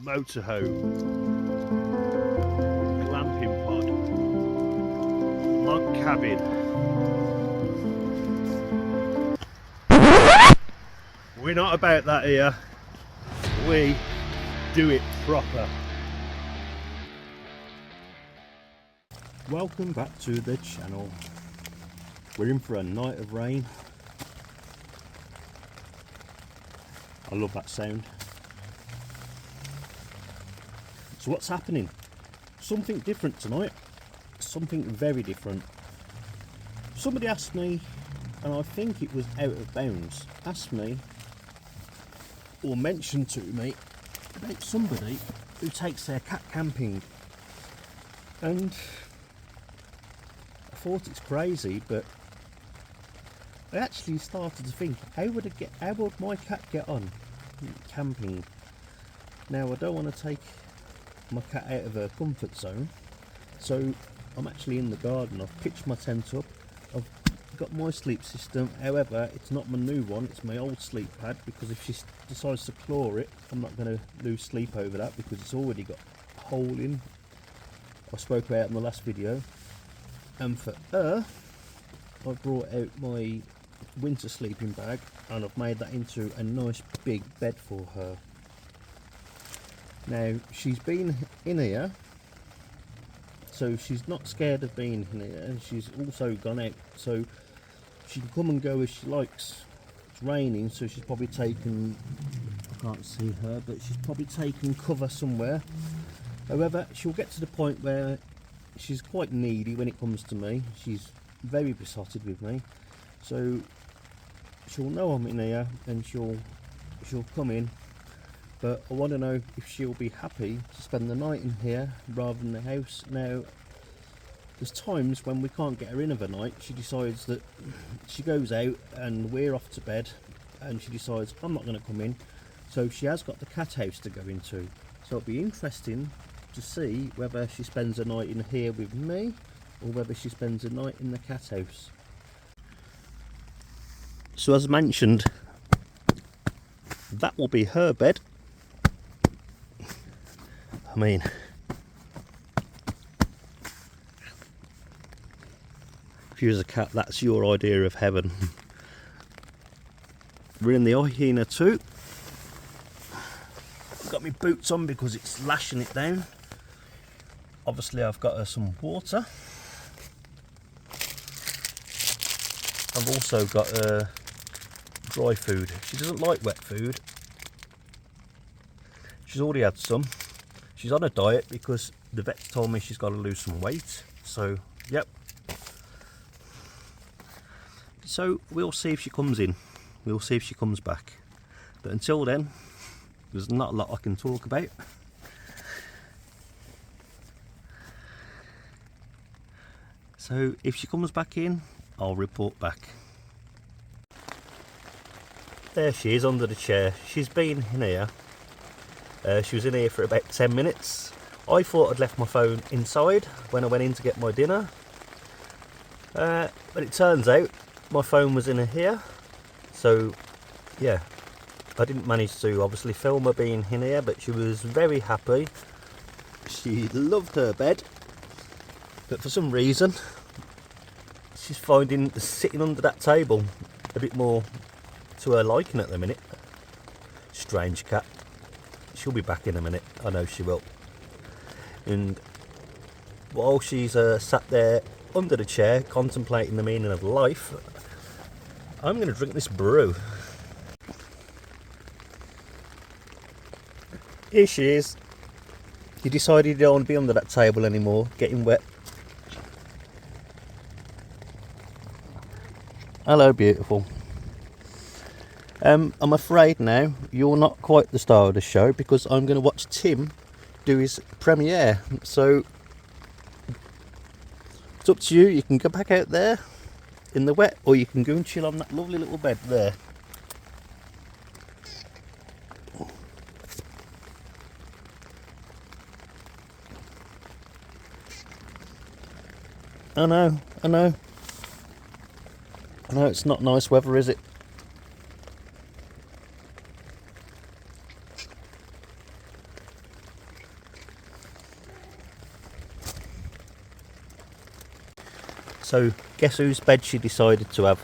motorhome, glamping pod, log cabin. We're not about that here. We do it proper. Welcome back to the channel. We're in for a night of rain. I love that sound. So what's happening? Something different tonight. Something very different. Somebody asked me, and I think it was out of bounds, asked me or mentioned to me about somebody who takes their cat camping. And I thought it's crazy, but I actually started to think, how would my cat get on camping? Now, I don't want to take my cat out of her comfort zone, so I'm actually in the garden. I've pitched my tent up, I've got my sleep system. However, it's not my new one, it's my old sleep pad, because if she decides to claw it, I'm not going to lose sleep over that, because it's already got a hole in. I spoke about it in the last video. And for her, I brought out my winter sleeping bag and I've made that into a nice big bed for her. Now, she's been in here, so she's not scared of being in here, and she's also gone out, so she can come and go as she likes. It's raining, so she's probably taken, I can't see her, but she's probably taken cover somewhere. However, she'll get to the point where she's quite needy when it comes to me. She's very besotted with me, so she'll know I'm in here and she'll come in. But I want to know if she'll be happy to spend the night in here rather than the house. Now, there's times when we can't get her in of a night. She decides that she goes out and we're off to bed, and she decides I'm not going to come in. So she has got the cat house to go into. So it'll be interesting to see whether she spends a night in here with me or whether she spends a night in the cat house. So as mentioned, that will be her bed. I mean, if you was a cat, that's your idea of heaven. We're in the hyena too. I've got my boots on because it's lashing it down. Obviously I've got her some water. I've also got her dry food. She doesn't like wet food. She's already had some. She's on a diet because the vet's told me she's got to lose some weight. So, yep. So we'll see if she comes in. We'll see if she comes back. But until then, there's not a lot I can talk about. So if she comes back in, I'll report back. There she is under the chair. She's been in here. She was in here for about 10 minutes. I thought I'd left my phone inside when I went in to get my dinner. But it turns out my phone was in here. So yeah, I didn't manage to obviously film her being in here, but she was very happy. She loved her bed. But for some reason, she's finding sitting under that table a bit more to her liking at the minute. Strange cat. She'll be back in a minute, I know she will. And while she's sat there under the chair contemplating the meaning of life, I'm going to drink this brew. Here she is. You decided you don't want to be under that table anymore, getting wet. Hello, beautiful. I'm afraid now you're not quite the star of the show, because I'm going to watch Tim do his premiere. So it's up to you. You can go back out there in the wet, or you can go and chill on that lovely little bed there. I know it's not nice weather, is it? So guess whose bed she decided to have?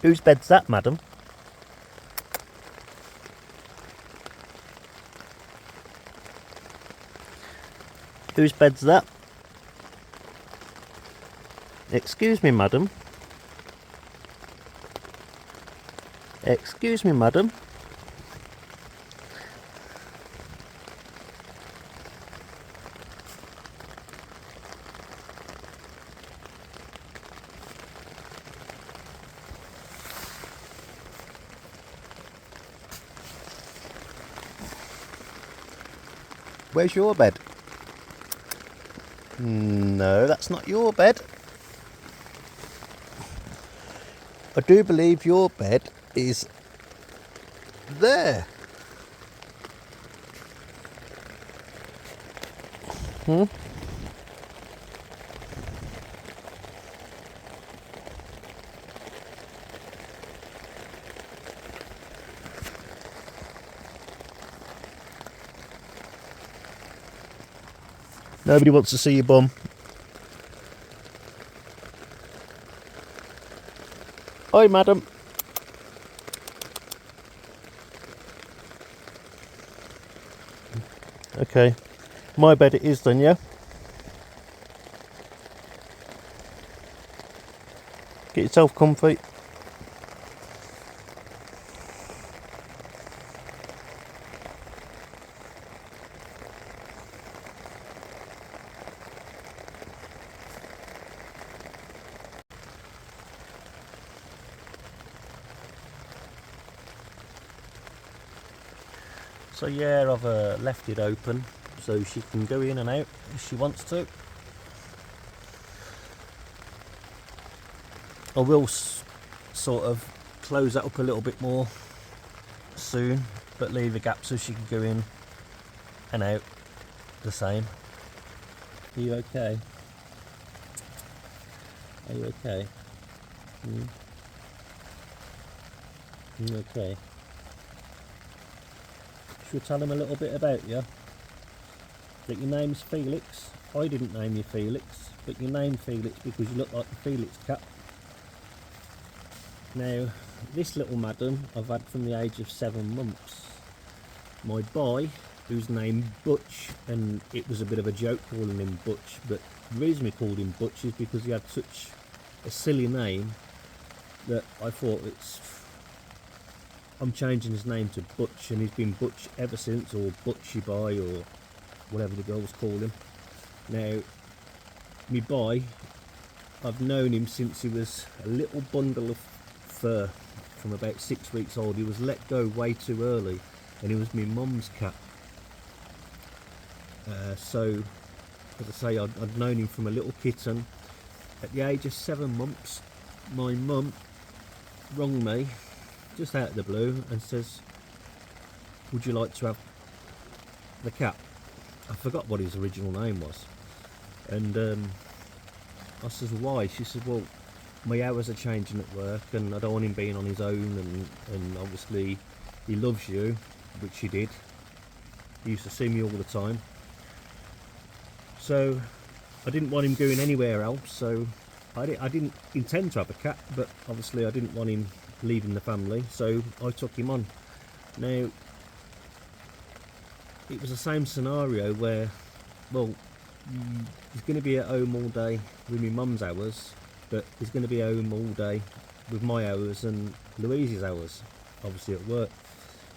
Whose bed's that, madam? Whose bed's that? Excuse me, madam. Excuse me, madam. Where's your bed? No, that's not your bed. I do believe your bed is there. Nobody wants to see your bum. Hi, madam. Okay, my bed it is then, yeah? Get yourself comfy. So yeah, I've left it open so she can go in and out if she wants to. I will sort of close that up a little bit more soon, but leave a gap so she can go in and out the same. Are you okay? Are you okay? You okay? Should we tell him a little bit about you? That your name's Felix. I didn't name you Felix, but you're named Felix because you look like the Felix cat. Now, this little madam I've had from the age of 7 months. My boy, who's named Butch, and it was a bit of a joke calling him Butch, but the reason we called him Butch is because he had such a silly name that I thought I'm changing his name to Butch, and he's been Butch ever since, or Butchy Boy, or whatever the girls call him. Now, me boy, I've known him since he was a little bundle of fur from about 6 weeks old. He was let go way too early, and he was my mum's cat. So, as I say, I'd known him from a little kitten. At the age of 7 months, my mum rung me just out of the blue and says, would you like to have the cat? I forgot what his original name was, and I says, why? She said, well, my hours are changing at work and I don't want him being on his own, and obviously he loves you, which he did. He used to see me all the time, so I didn't want him going anywhere else. So I didn't intend to have a cat, but obviously I didn't want him leaving the family, so I took him on. Now, it was the same scenario where, well, he's going to be at home all day with my mum's hours, but he's going to be home all day with my hours and Louise's hours, obviously at work.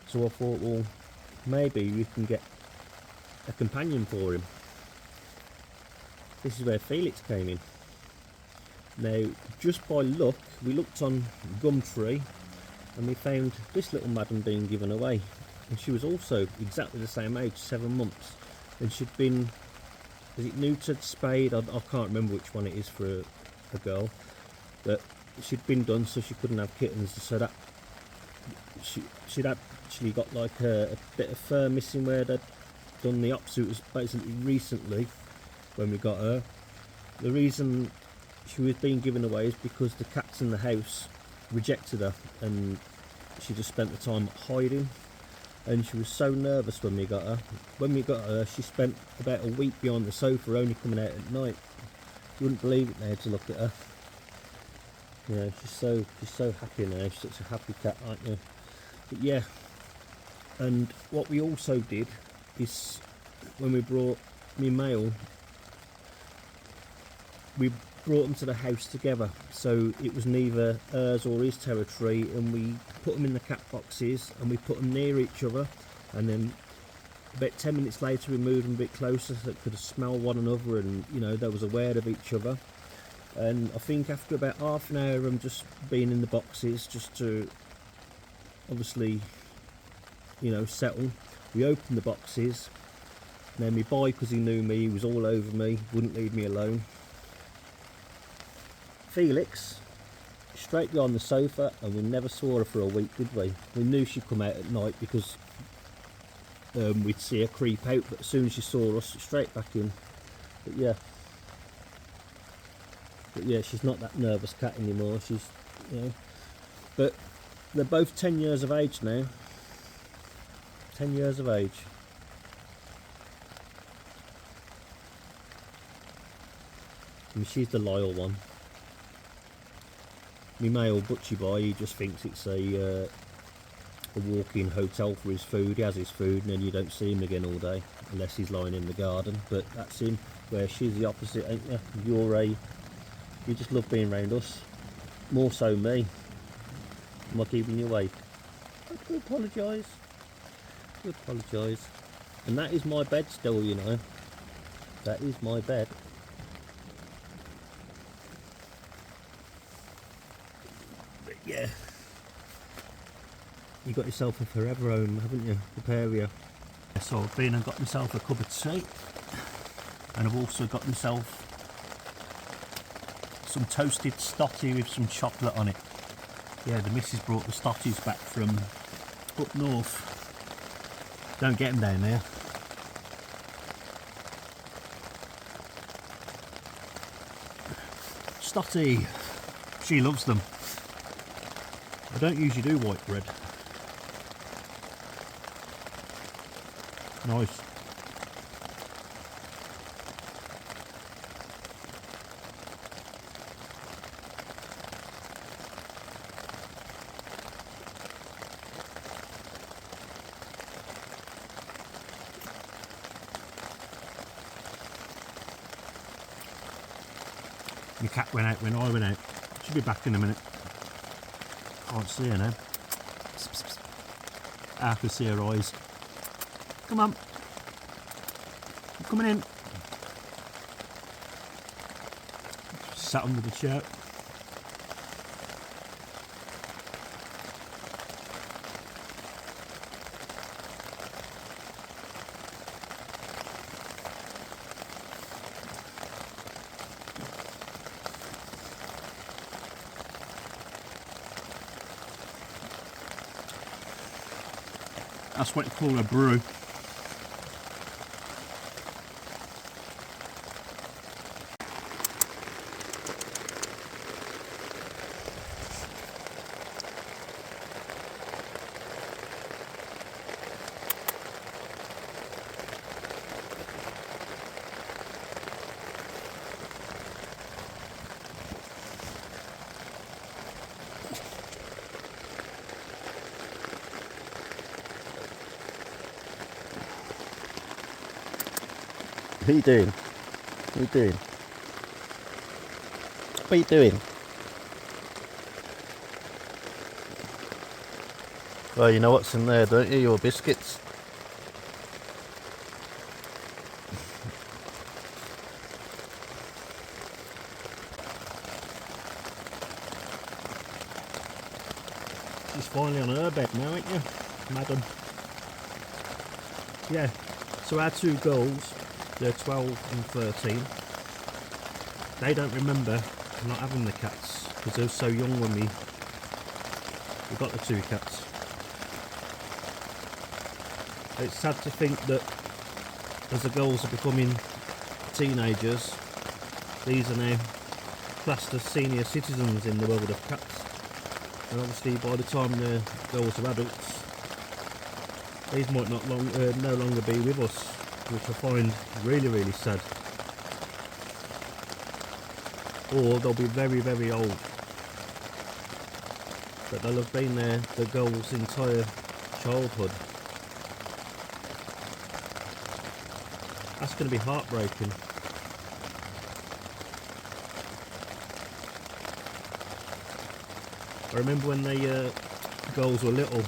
So I thought, well, maybe we can get a companion for him. This is where Felix came in. Now, just by luck, we looked on Gumtree and we found this little madam being given away, and she was also exactly the same age, 7 months, and she'd been, is it neutered, spayed, I can't remember which one it is for a girl, but she'd been done so she couldn't have kittens, so that she'd actually got like a bit of fur missing where they'd done the opposite. It was basically recently when we got her. The reason she was being given away is because the cats in the house rejected her, and she just spent the time hiding, and she was so nervous when we got her. When we got her, she spent about a week behind the sofa, only coming out at night. You wouldn't believe it now to look at her. You know, she's so happy now. She's such a happy cat, aren't you? But yeah, and what we also did is when we brought me male, we brought them to the house together, so it was neither hers or his territory, and we put them in the cat boxes and we put them near each other, and then about 10 minutes later we moved them a bit closer so they could smell one another, and you know, they was aware of each other. And I think after about half an hour of them just being in the boxes, just to obviously, you know, settle, we opened the boxes. And then my boy, because he knew me, he was all over me, wouldn't leave me alone. Felix, straight behind the sofa, and we never saw her for a week, did we? We knew she'd come out at night because we'd see her creep out, but as soon as she saw us, straight back in. But yeah, she's not that nervous cat anymore. She's, you know, but they're both 10 years of age now. 10 years of age. I mean, she's the loyal one. My male butchie boy, he just thinks it's a walk-in hotel for his food. He has his food and then you don't see him again all day unless he's lying in the garden. But that's him. Where she's the opposite, ain't you? You just love being around us. More so me. Am I keeping you awake? I do apologise. And that is my bed still, you know. That is my bed. But yeah. You got yourself a forever home, haven't you? Prepare you. So I've been and got myself a cup of tea. And I've also got myself some toasted stotty with some chocolate on it. Yeah, the missus brought the stotties back from up north. Don't get them down there. Stotty, she loves them. I don't usually do white bread. Nice. My cat went out when I went out. She'll be back in a minute. Can't see her now. I can see her eyes. Come on. I'm coming in. Sat under the chair. That's what you call a brew. What are you doing? What are you doing? What are you doing? Well, you know what's in there, don't you? Your biscuits. She's finally on her bed now, ain't you, madam? Yeah, so our two girls, they're 12 and 13. They don't remember not having the cats because they were so young when we got the two cats. It's sad to think that as the girls are becoming teenagers, these are now classed as senior citizens in the world of cats. And obviously by the time the girls are adults, these might not no longer be with us, which I find really, really sad. or they'll be very, very old. But they'll have been there the girl's entire childhood. That's going to be heartbreaking. I remember when the girls were little,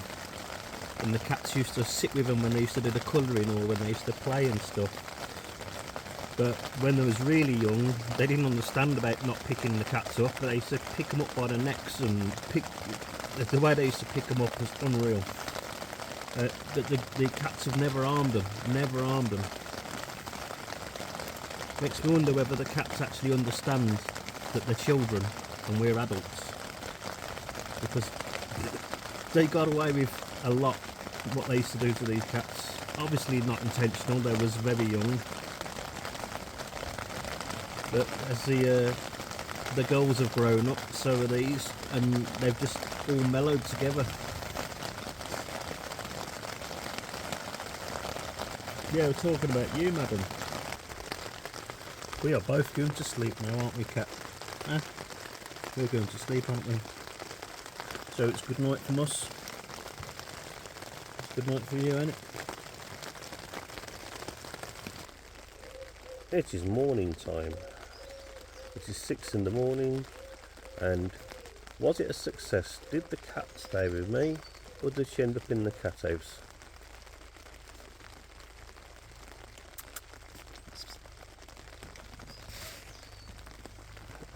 and the cats used to sit with them when they used to do the colouring or when they used to play and stuff. But when they was really young, they didn't understand about not picking the cats up, but they used to pick them up by the necks and pick. The way they used to pick them up was unreal. The cats have never harmed them, never harmed them. Makes me wonder whether the cats actually understand that they're children and we're adults. Because they got away with a lot what they used to do to these cats. Obviously not intentional, they was very young. But as the girls have grown up, so are these, and they've just all mellowed together. Yeah, we're talking about you, madam. We are both going to sleep now, aren't we, cat? Huh? We're going to sleep, aren't we? So it's good night from us. It's good night for you, ain't it? It is morning time. It is 6 in the morning, and was it a success? Did the cat stay with me, or did she end up in the cat house?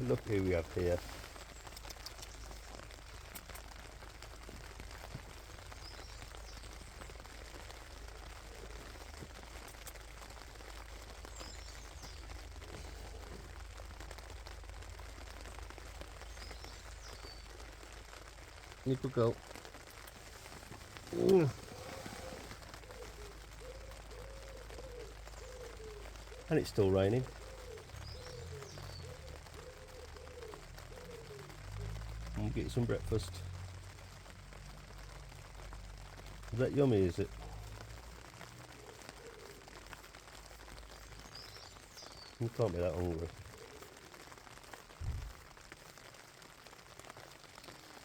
Look who we have here. You could go. And it's still raining. We'll get you some breakfast. Is that yummy, is it? You can't be that hungry.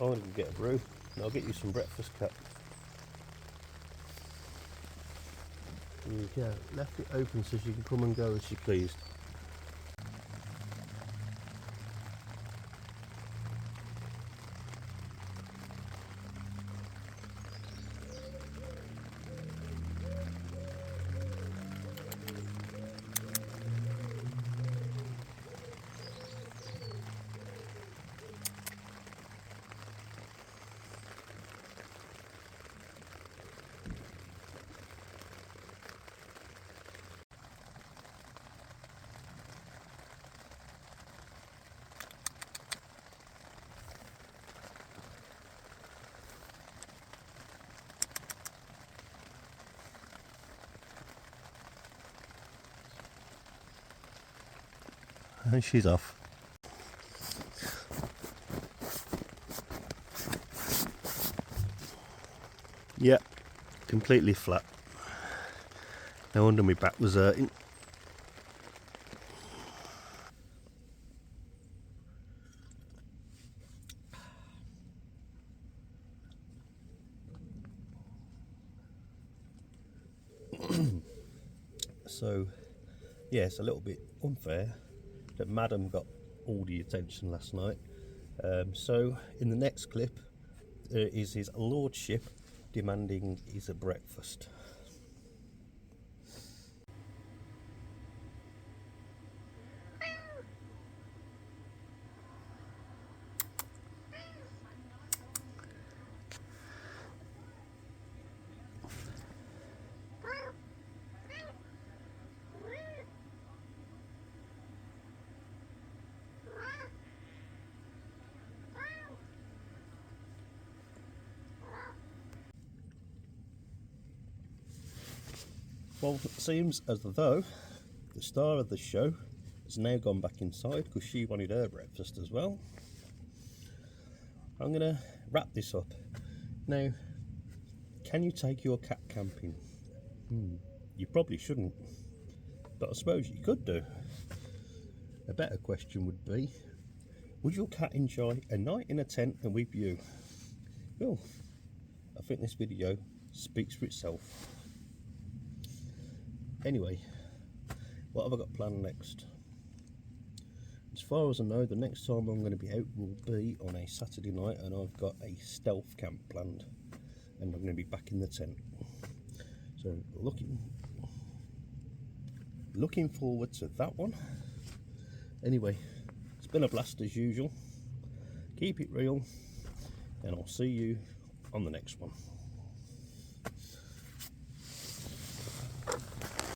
I want to get a brew, and I'll get you some breakfast, cat. There you go. Left it open so she can come and go as she pleased. And she's off. Yep, completely flat. No wonder my back was hurting. So, yeah, it's a little bit unfair that Madam got all the attention last night. So, in the next clip, is his lordship demanding his breakfast. Well, it seems as though the star of the show has now gone back inside because she wanted her breakfast as well. I'm going to wrap this up. Now, can you take your cat camping? You probably shouldn't, but I suppose you could do. A better question would be, Would your cat enjoy a night in a tent and with you? Well, I think this video speaks for itself. Anyway, what have I got planned next? As far as I know, the next time I'm going to be out will be on a Saturday night, and I've got a stealth camp planned, and I'm going to be back in the tent. So looking forward to that one. Anyway, it's been a blast as usual. Keep it real, and I'll see you on the next one.